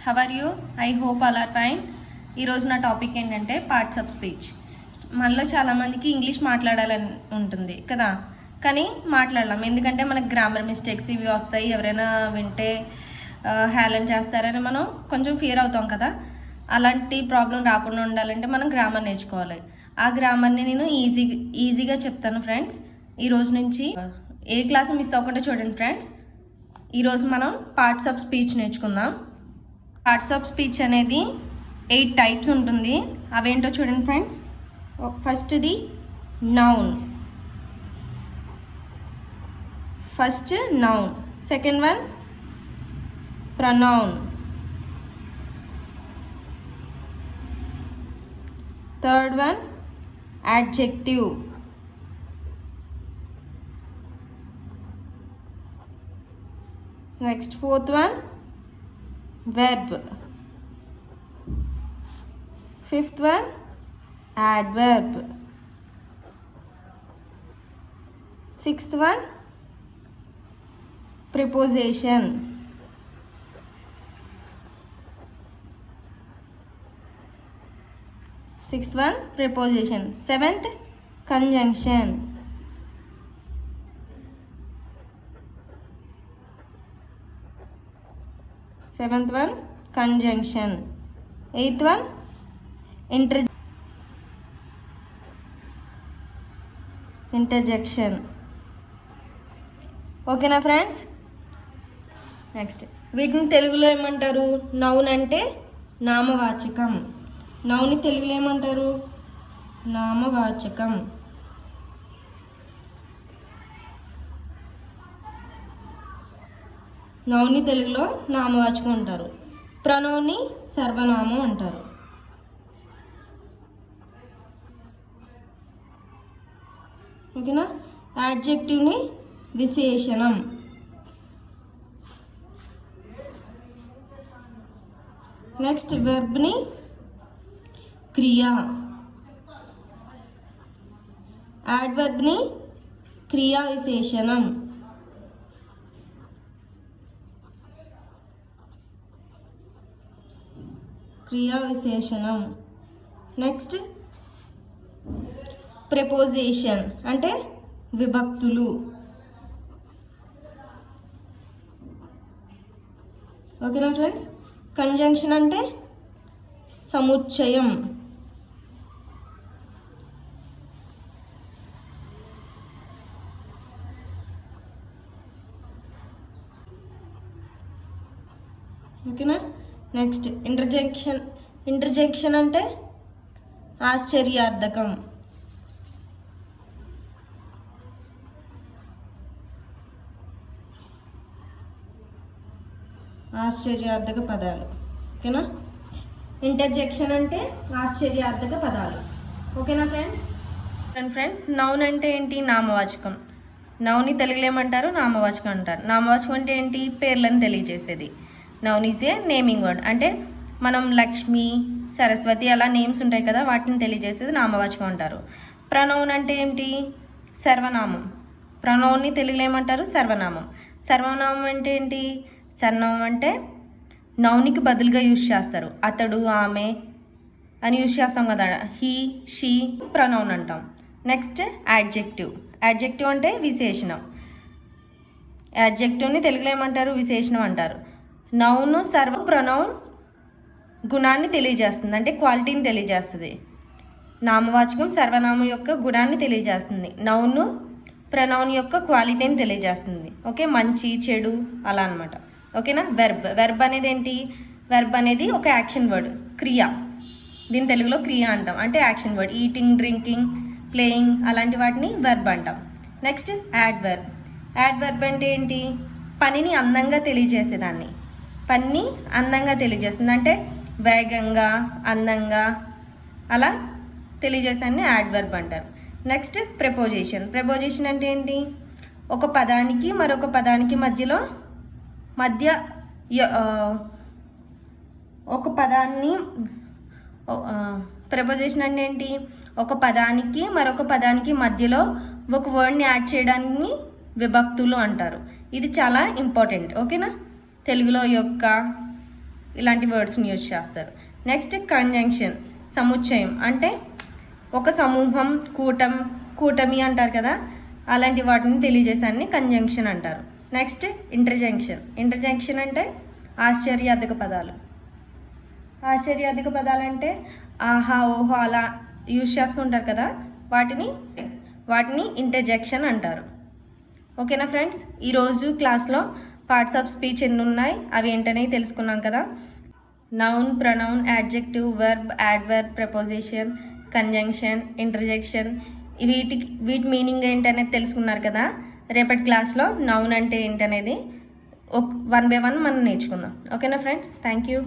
How are you? I hope all are fine. ఈరోజు నా topic ఏంటంటే పార్ట్స్ ఆఫ్ స్పీచ్. మనలో చాలామందికి ఇంగ్లీష్ మాట్లాడాలని ఉంటుంది కదా, కానీ మాట్లాడలేం. ఎందుకంటే మనకు గ్రామర్ మిస్టేక్స్ ఇవి వస్తాయి, ఎవరైనా వింటే హేళన చేస్తారని మనం కొంచెం ఫియర్ అవుతాం కదా. అలాంటి ప్రాబ్లం రాకుండా ఉండాలంటే మనం గ్రామర్ నేర్చుకోవాలి. ఆ గ్రామర్ని నేను ఈజీగా చెప్తాను ఫ్రెండ్స్. ఈరోజు నుంచి ఏ క్లాస్ మిస్ అవ్వకుండా చూడండి ఫ్రెండ్స్. ఈరోజు మనం పార్ట్స్ ఆఫ్ స్పీచ్ నేర్చుకుందాం. పార్ట్స్ ఆఫ్ స్పీచ్ అనేది 8 టైప్స్ ఉంటుంది. అవేంటో చూడండి ఫ్రెండ్స్. ఫస్ట్ది noun. Second one pronoun. Third one adjective. Next, fourth one verb. Fifth one adverb. Sixth one preposition. Seventh conjunction. Eighth one interjection. ఓకేనా friends? Next వీటిని తెలుగులో ఏమంటారు? నౌన్ అంటే నామవాచకం. నౌన్ని తెలుగులో ఏమంటారు? నామవాచకం. నౌన్ని తెలుగులో నామవాచకం అంటారు. ప్రొనౌన్ని సర్వనామం అంటారు. ఓకేనా? యాడ్జెక్టివ్ని విశేషణం. నెక్స్ట్ వెర్బ్ని క్రియ. యాడ్వర్బ్ని క్రియా విశేషణం. నెక్స్ట్ ప్రెపోజిషన్ అంటే విభక్తులు. ఓకేనా ఫ్రెండ్స్? కంజంక్షన్ అంటే సముచ్చయం. ఓకేనా? నెక్స్ట్ ఇంటర్జెక్షన్ అంటే ఆశ్చర్యార్థకం. ఆశ్చర్యార్థక పదాలు. ఓకేనా? ఇంటర్జెక్షన్ అంటే ఆశ్చర్యార్థక పదాలు. ఓకేనా ఫ్రెండ్స్? నౌన్ అంటే ఏంటి? నామవాచకం. నౌన్ని తెలుగులో ఏమంటారు? నామవాచకం అంటారు. నామవాచకం అంటే ఏంటి? పేర్లను తెలియజేసేది. Noun is a naming word. అంటే మనం లక్ష్మి, సరస్వతి అలా నేమ్స్ ఉంటాయి కదా, వాటిని తెలియజేసేది నామవాచకం అంటారు. ప్రొనౌన్ అంటే ఏంటి? సర్వనామం. ప్రొనౌన్ని తెలుగులో ఏమంటారు? సర్వనామం. సర్వనామం అంటే ఏంటి? సర్వనామం అంటే నౌన్కి బదులుగా యూజ్ చేస్తారు. అతడు, ఆమె అని యూజ్ చేస్తాం కదా, హీ, షీ. ప్రొనౌన్ అంటాం. Next adjective. యాడ్జెక్టివ్ అంటే విశేషణం. యాడ్జెక్టివ్ని తెలుగులో ఏమంటారు? విశేషణం అంటారు. నౌను ప్రొనౌన్ గుణాన్ని తెలియజేస్తుంది, అంటే క్వాలిటీని తెలియజేస్తుంది. నామవాచకం సర్వనామం యొక్క గుణాన్ని తెలియజేస్తుంది. నౌను ప్రొనౌన్ యొక్క క్వాలిటీని తెలియజేస్తుంది. ఓకే, మంచి, చెడు అలా అనమాట. ఓకేనా? వెర్బ్ అనేది ఏంటి? వెర్బ్ అనేది ఒక యాక్షన్ వర్డ్, క్రియ. దీని తెలుగులో క్రియ అంటాం, అంటే action word. Eating, drinking, playing అలాంటి వాటిని వెర్బ్ అంటాం. Next adverb. యాడ్వర్బ్ అంటే ఏంటి? పనిని అందంగా తెలియజేసేదాన్ని. పనిని అందంగా తెలియజేస్తుంది, అంటే వేగంగా, అందంగా అలా తెలియజేసాన్ని యాడ్వర్బ్ అంటారు. Next preposition. ప్రెపోజిషన్ అంటే ఏంటి? ఒక పదానికి మరొక పదానికి ఒక పదాన్ని ప్రెపోజిషన్ అంటే ఏంటి? ఒక పదానికి మరొక పదానికి మధ్యలో ఒక వర్డ్ని యాడ్ చేయడాన్ని విభక్తులు అంటారు. ఇది చాలా ఇంపార్టెంట్. ఓకేనా? తెలుగులో యొక్క, ఇలాంటి వర్డ్స్ని యూజ్ చేస్తారు. నెక్స్ట్ కంజంక్షన్, సముచ్చయం అంటే ఒక సమూహం, కూటమి అంటారు కదా, అలాంటి వాటిని తెలియజేసాన్ని కంజంక్షన్ అంటారు. నెక్స్ట్ ఇంటర్జంక్షన్ అంటే ఆశ్చర్యార్థక పదాలు. ఆశ్చర్యార్థక పదాలు అంటే ఆహా, ఓహో అలా యూజ్ చేస్తుంటారు కదా, వాటిని ఇంటర్జెక్షన్ అంటారు. ఓకేనా ఫ్రెండ్స్, ఈరోజు క్లాస్లో పార్ట్స్ ఆఫ్ స్పీచ్ ఎన్ని ఉన్నాయి అవి ఏంటనే తెలుసుకున్నాం కదా. Noun, pronoun, adjective, verb, adverb, preposition, conjunction, interjection, వీటి మీనింగ్ ఏంటనేది తెలుసుకున్నారు కదా. రేపటి క్లాస్లో నౌన్ అంటే ఏంటనేది 1 by 1 మనం నేర్చుకుందాం. ఓకేనా ఫ్రెండ్స్, థ్యాంక్ యూ.